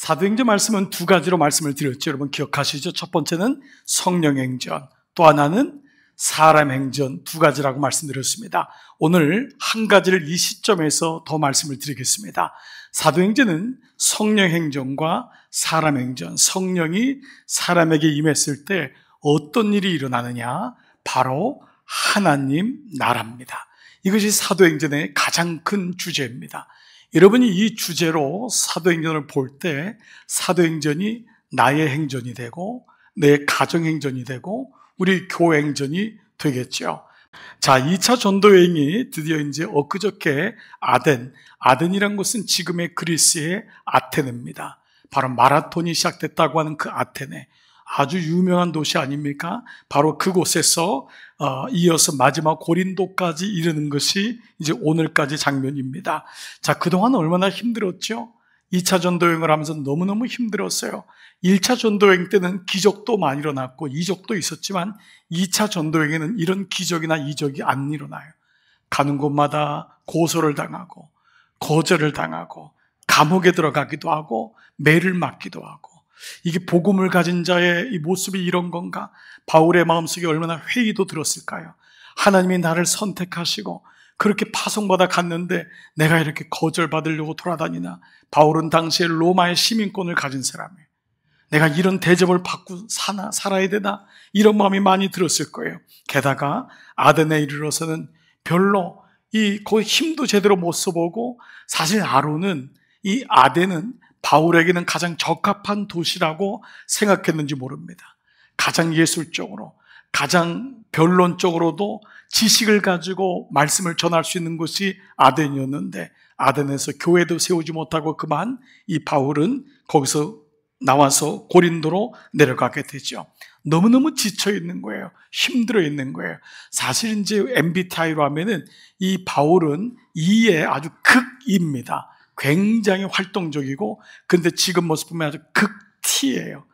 사도행전 말씀은 두 가지로 말씀을 드렸죠. 여러분 기억하시죠? 첫 번째는 성령행전, 또 하나는 사람행전, 두 가지라고 말씀드렸습니다. 오늘 한 가지를 이 시점에서 더 말씀을 드리겠습니다. 사도행전은 성령행전과 사람행전, 성령이 사람에게 임했을 때 어떤 일이 일어나느냐? 바로 하나님 나라입니다. 이것이 사도행전의 가장 큰 주제입니다. 여러분이 이 주제로 사도행전을 볼 때 사도행전이 나의 행전이 되고 내 가정행전이 되고 우리 교회행전이 되겠죠. 자, 2차 전도여행이 드디어 이제 엊그저께 아덴이란 곳은 지금의 그리스의 아테네입니다. 바로 마라톤이 시작됐다고 하는 그 아테네, 아주 유명한 도시 아닙니까? 바로 그곳에서 이어서 마지막 고린도까지 이르는 것이 이제 오늘까지 장면입니다. 자, 그동안 얼마나 힘들었죠? 2차 전도여행을 하면서 너무너무 힘들었어요. 1차 전도여행 때는 기적도 많이 일어났고 이적도 있었지만 2차 전도여행에는 이런 기적이나 이적이 안 일어나요. 가는 곳마다 고소를 당하고 거절을 당하고 감옥에 들어가기도 하고 매를 맞기도 하고, 이게 복음을 가진 자의 이 모습이 이런 건가? 바울의 마음속에 얼마나 회의도 들었을까요? 하나님이 나를 선택하시고 그렇게 파송받아 갔는데 내가 이렇게 거절받으려고 돌아다니나? 바울은 당시에 로마의 시민권을 가진 사람이에요. 내가 이런 대접을 받고 살아야 되나? 이런 마음이 많이 들었을 거예요. 게다가 아덴에 이르러서는 별로 그 힘도 제대로 못 써보고, 사실 아론은 이 아덴은 바울에게는 가장 적합한 도시라고 생각했는지 모릅니다. 가장 예술적으로, 가장 변론적으로도 지식을 가지고 말씀을 전할 수 있는 곳이 아덴이었는데, 아덴에서 교회도 세우지 못하고 그만 이 바울은 거기서 나와서 고린도로 내려가게 되죠. 너무너무 지쳐 있는 거예요. 힘들어 있는 거예요. 사실 이제 MBTI로 하면은 이 바울은 E의 아주 극입니다. 굉장히 활동적이고, 근데 지금 모습 보면 아주 극T예요.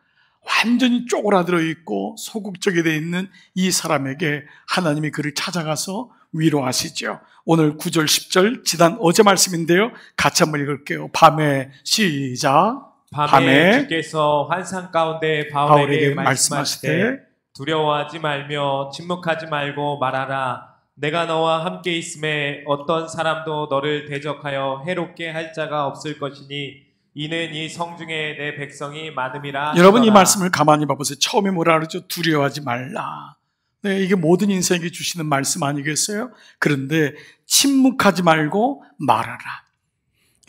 완전히 쪼그라들어 있고 소극적이 되어 있는 이 사람에게 하나님이 그를 찾아가서 위로하시죠. 오늘 9절 10절 지난 어제 말씀인데요, 같이 한번 읽을게요. 밤에 시작. 밤에 주께서 환상 가운데 바울에게 말씀하시되 두려워하지 말며 침묵하지 말고 말하라. 내가 너와 함께 있음에 어떤 사람도 너를 대적하여 해롭게 할 자가 없을 것이니 이는 이 성중에 내 백성이 많음이라. 여러분 이 말씀을 가만히 봐보세요. 처음에 뭐라 그러죠? 두려워하지 말라. 네, 이게 모든 인생에게 주시는 말씀 아니겠어요? 그런데 침묵하지 말고 말하라.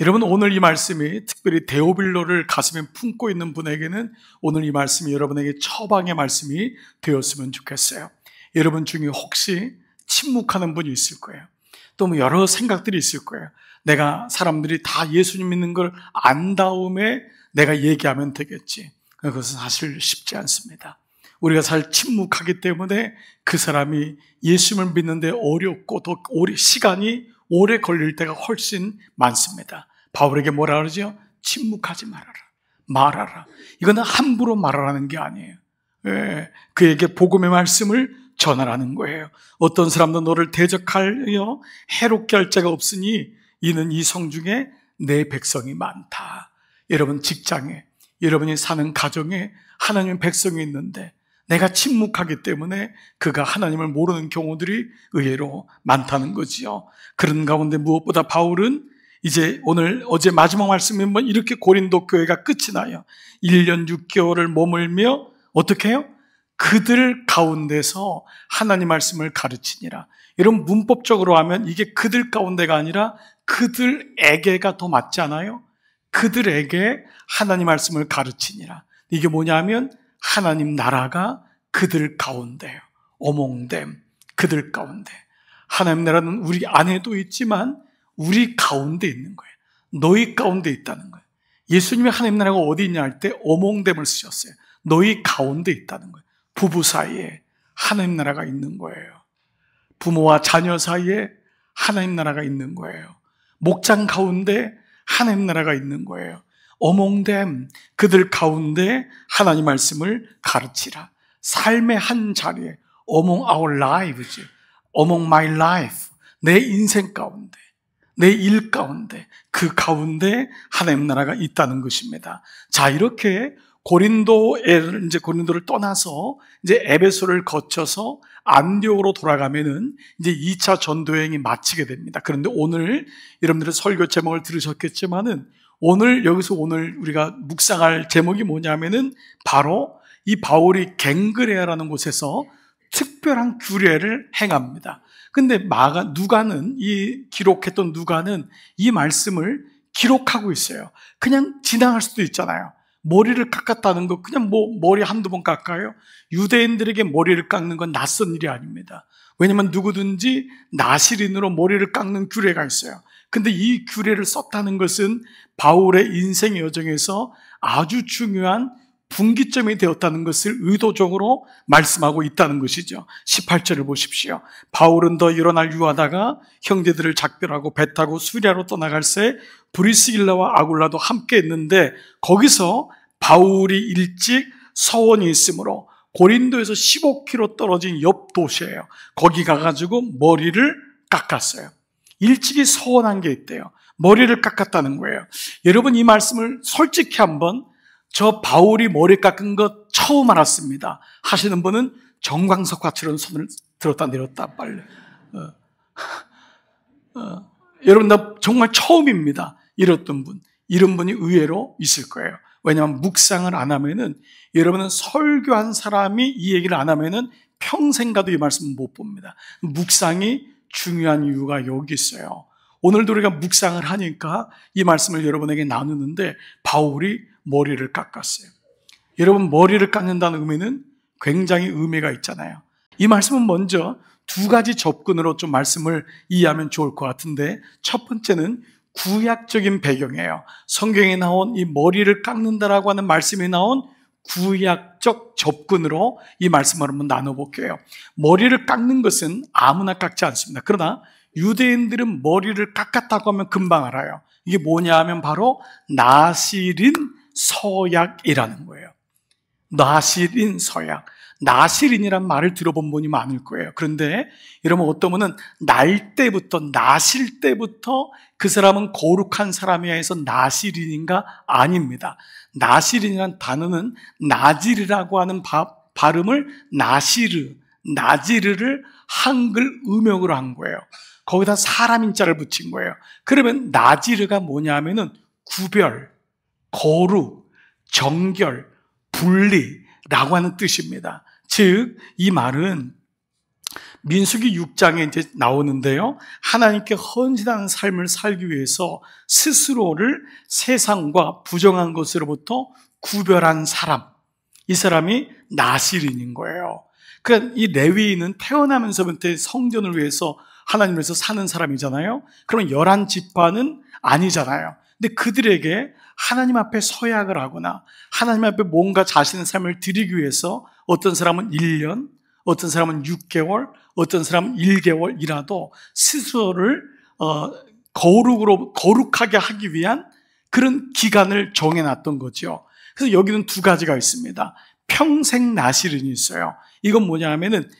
여러분 오늘 이 말씀이 특별히 데오빌로를 가슴에 품고 있는 분에게는 오늘 이 말씀이 여러분에게 처방의 말씀이 되었으면 좋겠어요. 여러분 중에 혹시 침묵하는 분이 있을 거예요. 또 뭐 여러 생각들이 있을 거예요. 내가 사람들이 다 예수님 믿는 걸 안 다음에 내가 얘기하면 되겠지. 그것은 사실 쉽지 않습니다. 우리가 잘 침묵하기 때문에 그 사람이 예수님을 믿는데 어렵고 더 시간이 오래 걸릴 때가 훨씬 많습니다. 바울에게 뭐라 그러죠? 침묵하지 말아라. 이거는 함부로 말하라는 게 아니에요. 그에게 복음의 말씀을 전하라는 거예요. 어떤 사람도 너를 대적하여 해롭게 할 자가 없으니 이는 이 성중에 내 백성이 많다. 여러분 직장에, 여러분이 사는 가정에 하나님의 백성이 있는데 내가 침묵하기 때문에 그가 하나님을 모르는 경우들이 의외로 많다는 거지요. 그런 가운데 무엇보다 바울은 이제 어제 마지막 말씀이면 이렇게 고린도 교회가 끝이 나요. 1년 6개월을 머물며 어떻게 해요? 그들 가운데서 하나님 말씀을 가르치니라. 여러분 문법적으로 하면 이게 그들 가운데가 아니라 그들에게가 더 맞지 않아요? 그들에게 하나님 말씀을 가르치니라. 이게 뭐냐면 하나님 나라가 그들 가운데요. 어몽댐, 그들 가운데. 하나님 나라는 우리 안에도 있지만 우리 가운데 있는 거예요. 너희 가운데 있다는 거예요. 예수님이 하나님 나라가 어디 있냐 할 때 어몽댐을 쓰셨어요. 너희 가운데 있다는 거예요. 부부 사이에 하나님 나라가 있는 거예요. 부모와 자녀 사이에 하나님 나라가 있는 거예요. 목장 가운데 하나님 나라가 있는 거예요. 어몽댐, 그들 가운데 하나님 말씀을 가르치라. 삶의 한 자리에, among our lives, among my life, 내 인생 가운데, 내 일 가운데, 그 가운데 하나님 나라가 있다는 것입니다. 자, 이렇게 고린도를 떠나서 이제 에베소를 거쳐서 안디옥으로 돌아가면은 이제 2차 전도 여행이 마치게 됩니다. 그런데 오늘 여러분들의 설교 제목을 들으셨겠지만은 오늘 우리가 묵상할 제목이 뭐냐면은 바로 이 바울이 갱그레아라는 곳에서 특별한 규례를 행합니다. 근데 기록했던 누가는 이 말씀을 기록하고 있어요. 그냥 지나갈 수도 있잖아요. 머리를 깎았다는 거 그냥 머리 한두 번 깎아요? 유대인들에게 머리를 깎는 건 낯선 일이 아닙니다. 왜냐하면 누구든지 나시린으로 머리를 깎는 규례가 있어요. 근데 이 규례를 썼다는 것은 바울의 인생 여정에서 아주 중요한 분기점이 되었다는 것을 의도적으로 말씀하고 있다는 것이죠. 18절을 보십시오. 바울은 더 일어날 유하다가 형제들을 작별하고 배 타고 수리아로 떠나갈 새 브리스길라와 아굴라도 함께 했는데 거기서 바울이 일찍 서원이 있으므로 고린도에서 15km 떨어진 옆 도시예요. 거기 가가지고 머리를 깎았어요. 일찍이 서원한 게 있대요. 머리를 깎았다는 거예요. 여러분, 이 말씀을 솔직히 한번 저 바울이 머리 깎은 것 처음 알았습니다 하시는 분은 정광석 과처럼 손을 들었다 내렸다 빨리. 여러분, 나 정말 처음입니다. 이런 분이 의외로 있을 거예요. 왜냐하면 묵상을 안 하면은, 여러분은 설교한 사람이 이 얘기를 안 하면은 평생 가도 이 말씀은 못 봅니다. 묵상이 중요한 이유가 여기 있어요. 오늘도 우리가 묵상을 하니까 이 말씀을 여러분에게 나누는데 바울이 머리를 깎았어요. 여러분, 머리를 깎는다는 의미는 굉장히 의미가 있잖아요. 이 말씀은 먼저 두 가지 접근으로 좀 말씀을 이해하면 좋을 것 같은데, 첫 번째는 구약적인 배경이에요. 성경에 나온 이 머리를 깎는다라고 하는 말씀이 나온 구약적 접근으로 이 말씀을 한번 나눠볼게요. 머리를 깎는 것은 아무나 깎지 않습니다. 그러나 유대인들은 머리를 깎았다고 하면 금방 알아요. 이게 뭐냐 하면 바로 나실인 서약이라는 거예요. 나실인 서약. 나실인이란 말을 들어본 분이 많을 거예요. 그런데 여러분, 어떤 분은 나실 때부터 그 사람은 거룩한 사람이야 해서 나실인인가? 아닙니다. 나실인이란 단어는 나지르라고 하는 발음을 나지르를 한글 음역으로 한 거예요. 거기다 사람 인자를 붙인 거예요. 그러면 나지르가 뭐냐 하면은 구별, 거룩, 정결, 분리라고 하는 뜻입니다. 즉, 이 말은 민수기 6장에 이제 나오는데요. 하나님께 헌신하는 삶을 살기 위해서 스스로를 세상과 부정한 것으로부터 구별한 사람, 이 사람이 나실인인 거예요. 그러니까 이 레위인은 태어나면서부터 성전을 위해서 하나님을 위해서 사는 사람이잖아요. 그러면 11지파는 아니잖아요. 근데 그들에게 하나님 앞에 서약을 하거나 하나님 앞에 뭔가 자신의 삶을 드리기 위해서 어떤 사람은 1년, 어떤 사람은 6개월, 어떤 사람은 1개월이라도 스스로를 거룩하게 하기 위한 그런 기간을 정해놨던 거죠. 그래서 여기는 두 가지가 있습니다. 평생 나실인이 있어요. 이건 뭐냐 하면은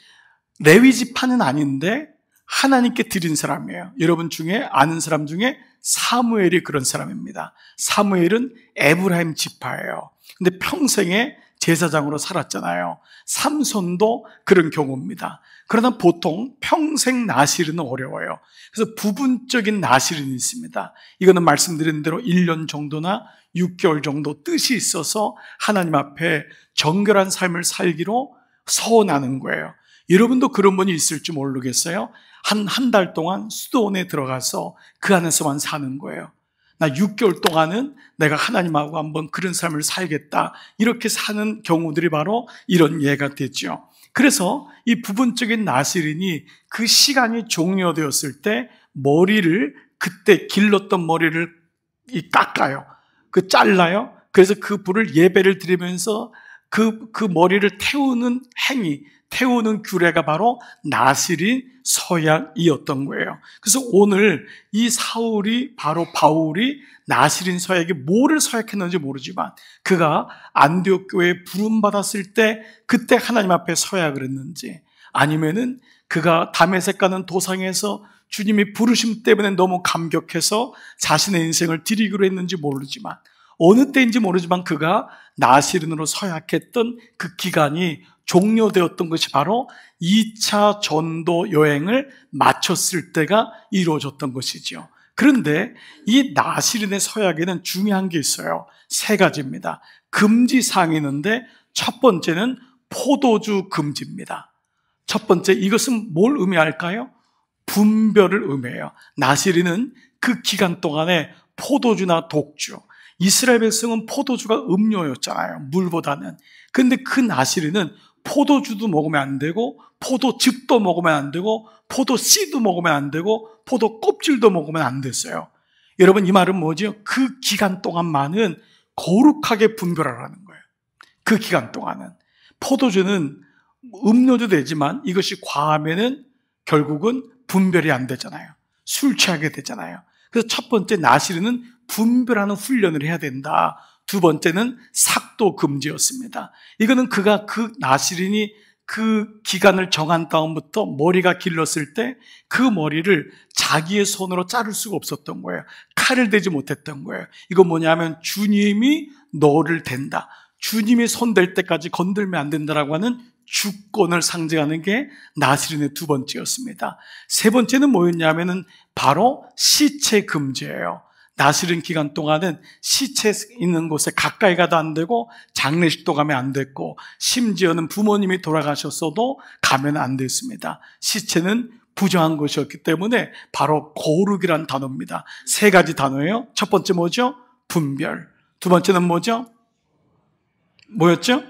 레위 지파는 아닌데 하나님께 드린 사람이에요. 여러분 중에 아는 사람 중에 사무엘이 그런 사람입니다. 사무엘은 에브라임 지파예요. 근데 평생에 제사장으로 살았잖아요. 삼손도 그런 경우입니다. 그러나 보통 평생 나실은 어려워요. 그래서 부분적인 나실은 있습니다. 이거는 말씀드린 대로 1년 정도나 6개월 정도 뜻이 있어서 하나님 앞에 정결한 삶을 살기로 서원하는 거예요. 여러분도 그런 분이 있을지 모르겠어요. 한 달 동안 수도원에 들어가서 그 안에서만 사는 거예요. 나 6개월 동안은 내가 하나님하고 한번 그런 삶을 살겠다. 이렇게 사는 경우들이 바로 이런 예가 됐죠. 그래서 이 부분적인 나실인이 그 시간이 종료되었을 때 그때 길렀던 머리를 깎아요. 잘라요. 그래서 그 불을 예배를 드리면서 그 머리를 태우는 규례가 바로 나실인 서약이었던 거예요. 그래서 오늘 이 바울이 나실인 서약에 뭐를 서약했는지 모르지만 그가 안디옥 교회에 부름받았을 때 그때 하나님 앞에 서약을 했는지, 아니면은 그가 다메섹 가는 도상에서 주님이 부르심 때문에 너무 감격해서 자신의 인생을 드리기로 했는지 모르지만, 어느 때인지 모르지만 그가 나시린으로 서약했던 그 기간이 종료되었던 것이 바로 2차 전도 여행을 마쳤을 때가 이루어졌던 것이죠. 그런데 이 나시린의 서약에는 중요한 게 있어요. 3가지입니다. 금지사항이 있는데 첫 번째는 포도주 금지입니다. 첫 번째, 이것은 뭘 의미할까요? 분별을 의미해요. 나시린은 그 기간 동안에 포도주나 독주, 이스라엘 백성은 포도주가 음료였잖아요, 물보다는. 근데 그 나시린은 포도주도 먹으면 안 되고, 포도즙도 먹으면 안 되고, 포도 씨도 먹으면 안 되고, 포도 껍질도 먹으면 안 됐어요. 여러분, 이 말은 뭐죠? 그 기간 동안만은 거룩하게 분별하라는 거예요. 그 기간 동안은. 포도주는 음료도 되지만 이것이 과하면은 결국은 분별이 안 되잖아요. 술 취하게 되잖아요. 그래서 첫 번째, 나시린은 분별하는 훈련을 해야 된다. 두 번째는 삭도 금지였습니다. 이거는 그가 그 나시린이 그 기간을 정한 다음부터 머리가 길렀을 때 그 머리를 자기의 손으로 자를 수가 없었던 거예요. 칼을 대지 못했던 거예요. 이건 뭐냐면 주님이 너를 댄다, 주님이 손 댈 때까지 건들면 안 된다라고 하는 주권을 상징하는 게 나시린의 두 번째였습니다. 세 번째는 뭐였냐면은 바로 시체 금지예요. 나시린 기간 동안은 시체 있는 곳에 가까이 가도 안 되고, 장례식도 가면 안 됐고, 심지어는 부모님이 돌아가셨어도 가면 안 됐습니다. 시체는 부정한 것이었기 때문에 바로 거룩이란 단어입니다. 3가지 단어예요. 첫 번째 뭐죠? 분별. 두 번째는 뭐죠? 뭐였죠?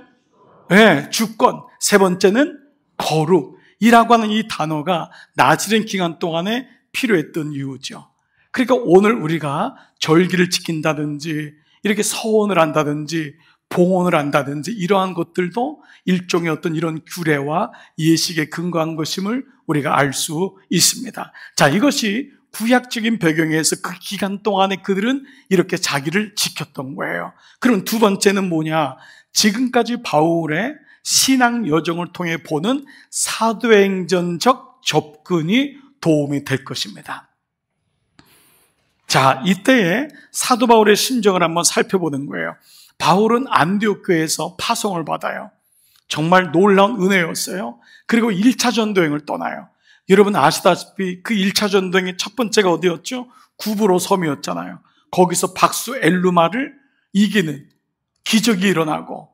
네, 주권. 세 번째는 거룩이라고 하는 이 단어가 나시린 기간 동안에 필요했던 이유죠. 그러니까 오늘 우리가 절기를 지킨다든지 이렇게 서원을 한다든지 봉헌을 한다든지 이러한 것들도 일종의 어떤 이런 규례와 예식에 근거한 것임을 우리가 알 수 있습니다. 자, 이것이 구약적인 배경에서 그 기간 동안에 그들은 이렇게 자기를 지켰던 거예요. 그럼 두 번째는 뭐냐? 지금까지 바울의 신앙 여정을 통해 보는 사도행전적 접근이 도움이 될 것입니다. 자, 이때에 사도 바울의 심정을 한번 살펴보는 거예요. 바울은 안디옥 교회에서 파송을 받아요. 정말 놀라운 은혜였어요. 그리고 1차 전도행을 떠나요. 여러분 아시다시피 그 1차 전도행의 첫 번째가 어디였죠? 구브로 섬이었잖아요. 거기서 박수 엘루마를 이기는 기적이 일어나고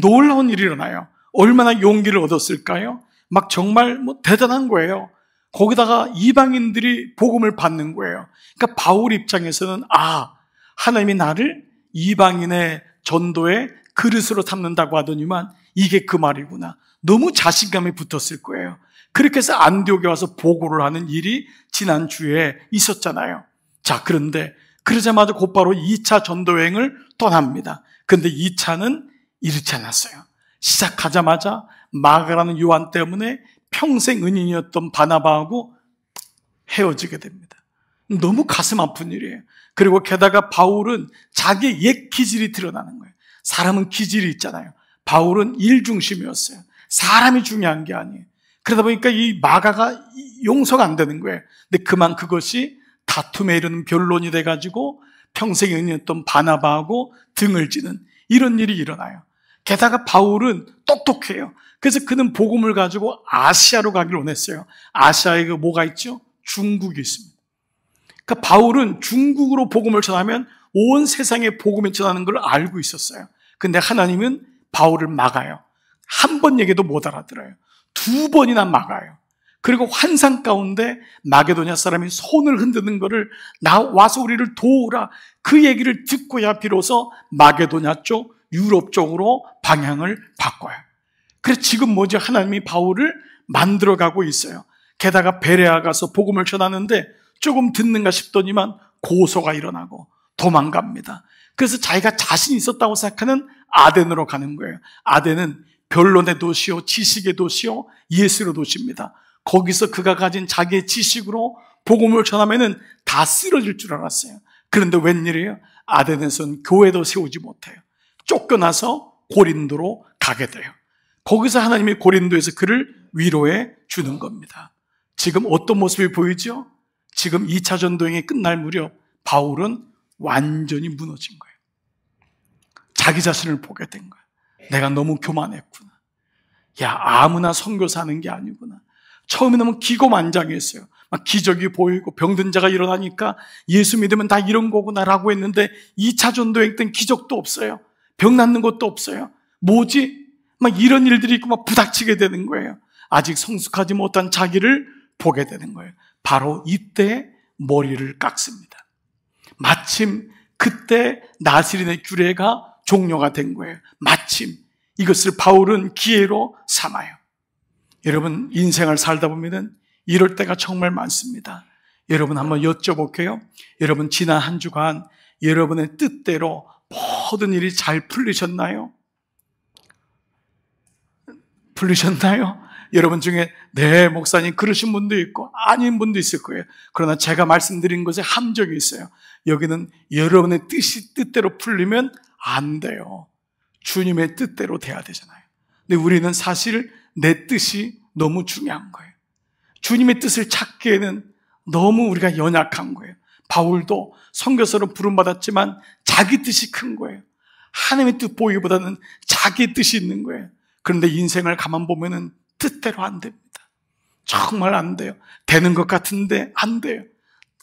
놀라운 일이 일어나요. 얼마나 용기를 얻었을까요? 막 정말 대단한 거예요. 거기다가 이방인들이 복음을 받는 거예요. 그러니까 바울 입장에서는 하나님이 나를 이방인의 전도의 그릇으로 삼는다고 하더니만 이게 그 말이구나. 너무 자신감이 붙었을 거예요. 그렇게 해서 안디옥에 와서 보고를 하는 일이 지난주에 있었잖아요. 자, 그런데 그러자마자 곧바로 2차 전도여행을 떠납니다. 그런데 2차는 이렇지 않았어요. 시작하자마자 마가라는 요한 때문에 평생 은인이었던 바나바하고 헤어지게 됩니다. 너무 가슴 아픈 일이에요. 그리고 게다가 바울은 자기의 옛 기질이 드러나는 거예요. 사람은 기질이 있잖아요. 바울은 일 중심이었어요. 사람이 중요한 게 아니에요. 그러다 보니까 이 마가가 용서가 안 되는 거예요. 근데 그만 그것이 다툼에 이르는 변론이 돼가지고 평생 은인이었던 바나바하고 등을 지는 이런 일이 일어나요. 게다가 바울은 똑똑해요. 그래서 그는 복음을 가지고 아시아로 가기를 원했어요. 아시아에 그 뭐가 있죠? 중국이 있습니다. 그러니까 바울은 중국으로 복음을 전하면 온 세상에 복음을 전하는 걸 알고 있었어요. 근데 하나님은 바울을 막아요. 한 번 얘기도 못 알아들어요. 2번이나 막아요. 그리고 환상 가운데 마게도냐 사람이 손을 흔드는 것을 와서 우리를 도우라, 그 얘기를 듣고야 비로소 마게도냐 쪽, 유럽 쪽으로 방향을 바꿔요. 그래서 지금 뭐죠? 하나님이 바울을 만들어가고 있어요. 게다가 베레아 가서 복음을 전하는데 조금 듣는가 싶더니만 고소가 일어나고 도망갑니다. 그래서 자기가 자신 있었다고 생각하는 아덴으로 가는 거예요. 아덴은 변론의 도시요, 지식의 도시요, 예술의 도시입니다. 거기서 그가 가진 자기의 지식으로 복음을 전하면은 다 쓰러질 줄 알았어요. 그런데 웬일이에요? 아덴에서는 교회도 세우지 못해요. 쫓겨나서 고린도로 가게 돼요. 거기서 하나님이 고린도에서 그를 위로해 주는 겁니다. 지금 어떤 모습이 보이죠? 지금 2차 전도행이 끝날 무렵 바울은 완전히 무너진 거예요. 자기 자신을 보게 된 거예요. 내가 너무 교만했구나. 야, 아무나 선교사 하는 게 아니구나. 처음에 너무 기고만장했어요. 막 기적이 보이고 병든 자가 일어나니까 예수 믿으면 다 이런 거구나라고 했는데 2차 전도행 때는 기적도 없어요. 병 낫는 것도 없어요. 뭐지? 막 이런 일들이 있고 막 부닥치게 되는 거예요. 아직 성숙하지 못한 자기를 보게 되는 거예요. 바로 이때 머리를 깎습니다. 마침 그때 나시린의 규례가 종료가 된 거예요. 마침 이것을 바울은 기회로 삼아요. 여러분, 인생을 살다 보면은 이럴 때가 정말 많습니다. 여러분 한번 여쭤볼게요. 여러분 지난 한 주간 여러분의 뜻대로 모든 일이 잘 풀리셨나요? 풀리셨나요? 여러분 중에 네, 목사님 그러신 분도 있고 아닌 분도 있을 거예요. 그러나 제가 말씀드린 것에 함정이 있어요. 여기는 여러분의 뜻대로 풀리면 안 돼요. 주님의 뜻대로 돼야 되잖아요. 근데 우리는 사실 내 뜻이 너무 중요한 거예요. 주님의 뜻을 찾기에는 너무 우리가 연약한 거예요. 바울도 선교사로 부름받았지만 자기 뜻이 큰 거예요. 하나님의 뜻 보기보다는 자기 뜻이 있는 거예요. 그런데 인생을 가만 보면은 뜻대로 안 됩니다. 정말 안 돼요. 되는 것 같은데 안 돼요.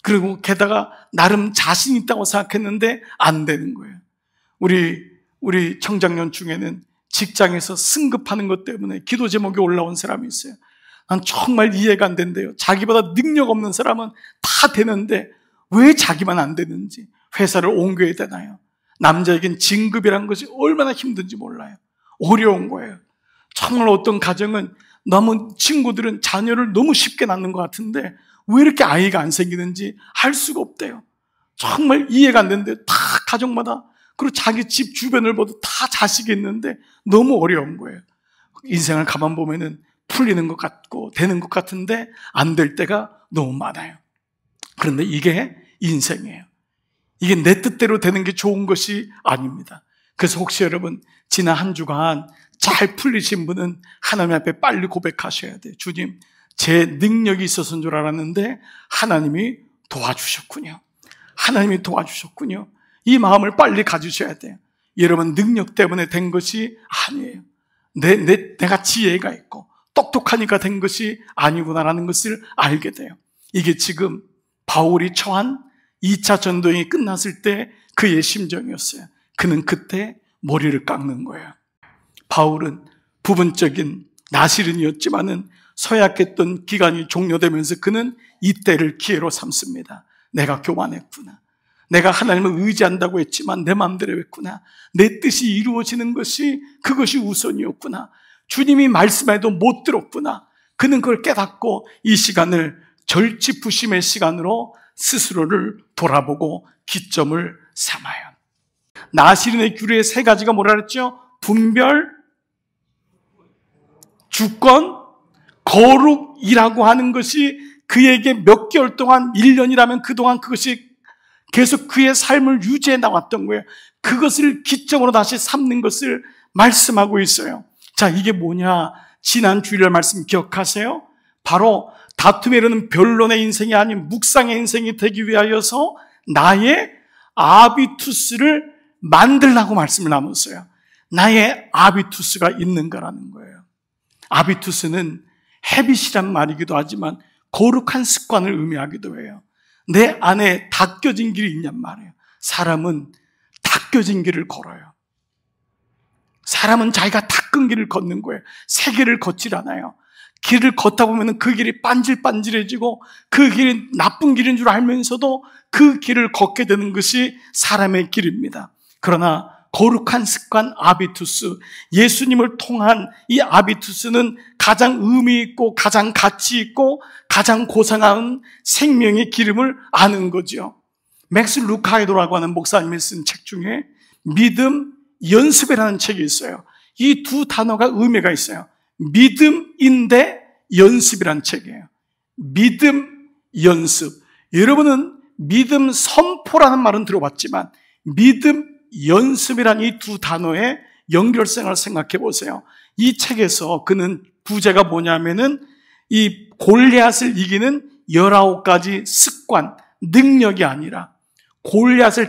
그리고 게다가 나름 자신 있다고 생각했는데 안 되는 거예요. 우리 청장년 중에는 직장에서 승급하는 것 때문에 기도 제목이 올라온 사람이 있어요. 난 정말 이해가 안 된대요. 자기보다 능력 없는 사람은 다 되는데 왜 자기만 안 되는지. 회사를 옮겨야 되나요? 남자에겐 진급이란 것이 얼마나 힘든지 몰라요. 어려운 거예요. 정말 어떤 가정은 너무 친구들은 자녀를 너무 쉽게 낳는 것 같은데 왜 이렇게 아이가 안 생기는지 알 수가 없대요. 정말 이해가 안 되는데 다 가정마다, 그리고 자기 집 주변을 봐도 다 자식이 있는데 너무 어려운 거예요. 인생을 가만 보면은 풀리는 것 같고 되는 것 같은데 안 될 때가 너무 많아요. 그런데 이게 인생이에요. 이게 내 뜻대로 되는 게 좋은 것이 아닙니다. 그래서 혹시 여러분 지난 한 주간 잘 풀리신 분은 하나님 앞에 빨리 고백하셔야 돼요. 주님, 제 능력이 있어서인 줄 알았는데 하나님이 도와주셨군요. 하나님이 도와주셨군요. 이 마음을 빨리 가지셔야 돼요. 여러분 능력 때문에 된 것이 아니에요. 내가 지혜가 있고 똑똑하니까 된 것이 아니구나라는 것을 알게 돼요. 이게 지금 바울이 처한 2차 전도행이 끝났을 때 그의 심정이었어요. 그는 그때 머리를 깎는 거예요. 바울은 부분적인 나시린이었지만은 서약했던 기간이 종료되면서 그는 이때를 기회로 삼습니다. 내가 교만했구나. 내가 하나님을 의지한다고 했지만 내 마음대로 했구나. 내 뜻이 이루어지는 것이 그것이 우선이었구나. 주님이 말씀해도 못 들었구나. 그는 그걸 깨닫고 이 시간을 절치부심의 시간으로 스스로를 돌아보고 기점을 삼아요. 나시린의 규례의 세 가지가 뭐라 그랬죠? 분별, 주권, 거룩이라고 하는 것이 그에게 몇 개월 동안 1년이라면 그동안 그것이 계속 그의 삶을 유지해 나왔던 거예요. 그것을 기점으로 다시 삼는 것을 말씀하고 있어요. 자, 이게 뭐냐? 지난 주일날 말씀 기억하세요? 바로 다툼에 이르는 변론의 인생이 아닌 묵상의 인생이 되기 위하여서 나의 아비투스를 만들라고 말씀을 나눴어요. 나의 아비투스가 있는가라는 거예요. 아비투스는 헤빗이란 말이기도 하지만 거룩한 습관을 의미하기도 해요. 내 안에 닦여진 길이 있냔 말이에요. 사람은 닦여진 길을 걸어요. 사람은 자기가 닦은 길을 걷는 거예요. 새 길을 걷질 않아요. 길을 걷다 보면 그 길이 반질반질해지고 그 길이 나쁜 길인 줄 알면서도 그 길을 걷게 되는 것이 사람의 길입니다. 그러나 거룩한 습관 아비투스, 예수님을 통한 이 아비투스는 가장 의미 있고 가장 가치 있고 가장 고상한 생명의 기름을 아는 거죠. 맥스 루카이도라고 하는 목사님이 쓴 책 중에 믿음 연습이라는 책이 있어요. 이 두 단어가 의미가 있어요. 믿음인데 연습이라는 책이에요. 믿음 연습. 여러분은 믿음 선포라는 말은 들어봤지만 믿음 연습이란 이 두 단어의 연결성을 생각해 보세요. 이 책에서 그는 부제가 뭐냐면은 이 골리앗을 이기는 19가지 습관, 능력이 아니라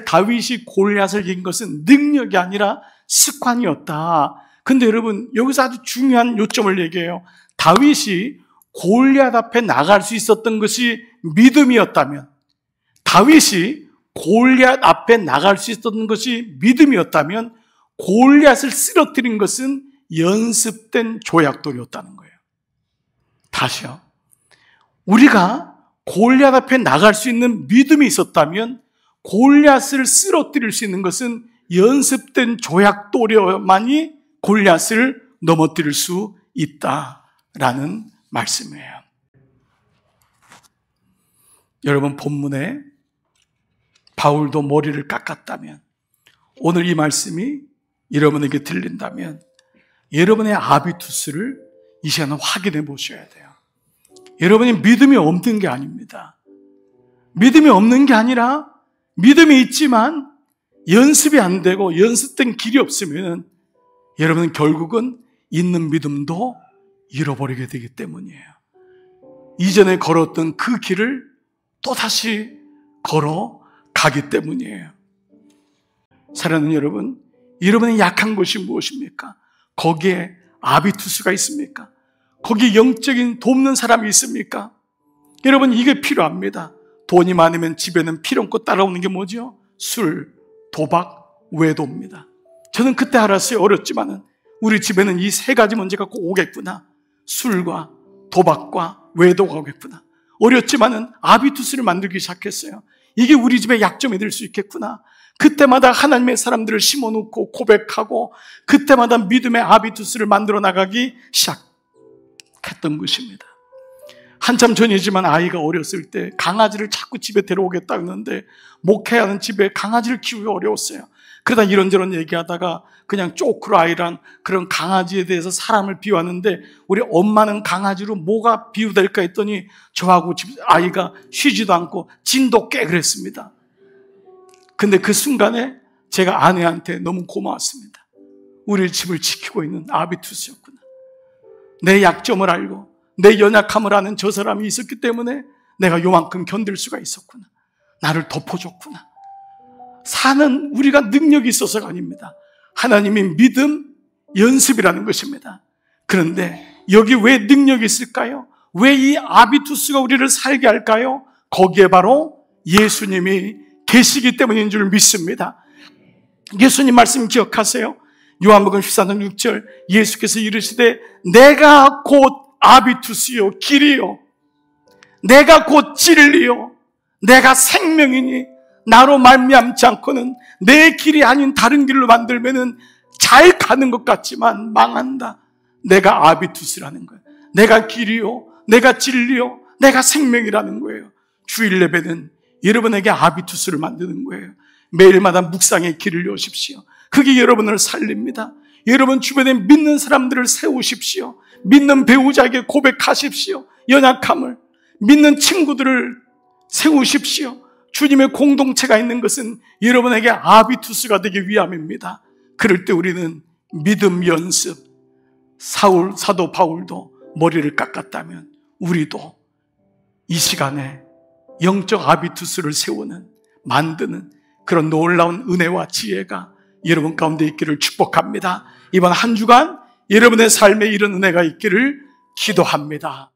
다윗이 골리앗을 이긴 것은 능력이 아니라 습관이었다. 근데 여러분, 여기서 아주 중요한 요점을 얘기해요. 다윗이 골리앗 앞에 나갈 수 있었던 것이 믿음이었다면, 골리앗을 쓰러뜨린 것은 연습된 조약돌이었다는 거예요. 다시요. 우리가 골리앗 앞에 나갈 수 있는 믿음이 있었다면 골리앗을 쓰러뜨릴 수 있는 것은 연습된 조약돌이만이 골리앗을 넘어뜨릴 수 있다라는 말씀이에요. 여러분, 본문에 바울도 머리를 깎았다면, 오늘 이 말씀이 여러분에게 들린다면 여러분의 아비투스를 이 시간에 확인해 보셔야 돼요. 여러분이 믿음이 없는 게 아닙니다. 믿음이 없는 게 아니라 믿음이 있지만 연습이 안 되고 연습된 길이 없으면 여러분은 결국은 있는 믿음도 잃어버리게 되기 때문이에요. 이전에 걸었던 그 길을 또다시 걸어가기 때문이에요. 사랑하는 여러분, 여러분의 약한 것이 무엇입니까? 거기에 아비투스가 있습니까? 거기에 영적인 돕는 사람이 있습니까? 여러분, 이게 필요합니다. 돈이 많으면 집에는 필요없고 따라오는 게 뭐죠? 술, 도박, 외도입니다. 저는 그때 알았어요. 어렸지만은 우리 집에는 이 세 가지 문제가 꼭 오겠구나. 술과 도박과 외도가 오겠구나. 어렸지만은 아비투스를 만들기 시작했어요. 이게 우리 집의 약점이 될 수 있겠구나. 그때마다 하나님의 사람들을 심어놓고 고백하고 그때마다 믿음의 아비투스를 만들어 나가기 시작했던 것입니다. 한참 전이지만 아이가 어렸을 때 강아지를 자꾸 집에 데려오겠다 했는데 목회하는 집에 강아지를 키우기 어려웠어요. 그러다 이런저런 얘기하다가 그냥 쪼크로 아이랑 그런 강아지에 대해서 사람을 비유하는데 우리 엄마는 강아지로 뭐가 비유될까 했더니 저하고 아이가 쉬지도 않고 진도 깨 그랬습니다. 근데 그 순간에 제가 아내한테 너무 고마웠습니다. 우리 집을 지키고 있는 아비투스였구나. 내 약점을 알고 내 연약함을 아는 저 사람이 있었기 때문에 내가 요만큼 견딜 수가 있었구나. 나를 덮어줬구나. 사는 우리가 능력이 있어서가 아닙니다. 하나님의 믿음, 연습이라는 것입니다. 그런데 여기 왜 능력이 있을까요? 왜 이 아비투스가 우리를 살게 할까요? 거기에 바로 예수님이 계시기 때문인 줄 믿습니다. 예수님 말씀 기억하세요? 요한복음 14장 6절 예수께서 이르시되 내가 곧 아비투스요 길이요 내가 곧 진리요 내가 생명이니 나로 말미암지 않고는 내 길이 아닌 다른 길로 만들면은 잘 가는 것 같지만 망한다. 내가 아비투스라는 거예요. 내가 길이요 내가 진리요 내가 생명이라는 거예요. 주일 예배는 여러분에게 아비투스를 만드는 거예요. 매일마다 묵상의 길을 여십시오. 그게 여러분을 살립니다. 여러분 주변에 믿는 사람들을 세우십시오. 믿는 배우자에게 고백하십시오. 연약함을 믿는 친구들을 세우십시오. 주님의 공동체가 있는 것은 여러분에게 아비투스가 되기 위함입니다. 그럴 때 우리는 믿음 연습, 사도 바울도 머리를 깎았다면 우리도 이 시간에 영적 아비투스를 세우는, 만드는 그런 놀라운 은혜와 지혜가 여러분 가운데 있기를 축복합니다. 이번 한 주간 여러분의 삶에 이런 은혜가 있기를 기도합니다.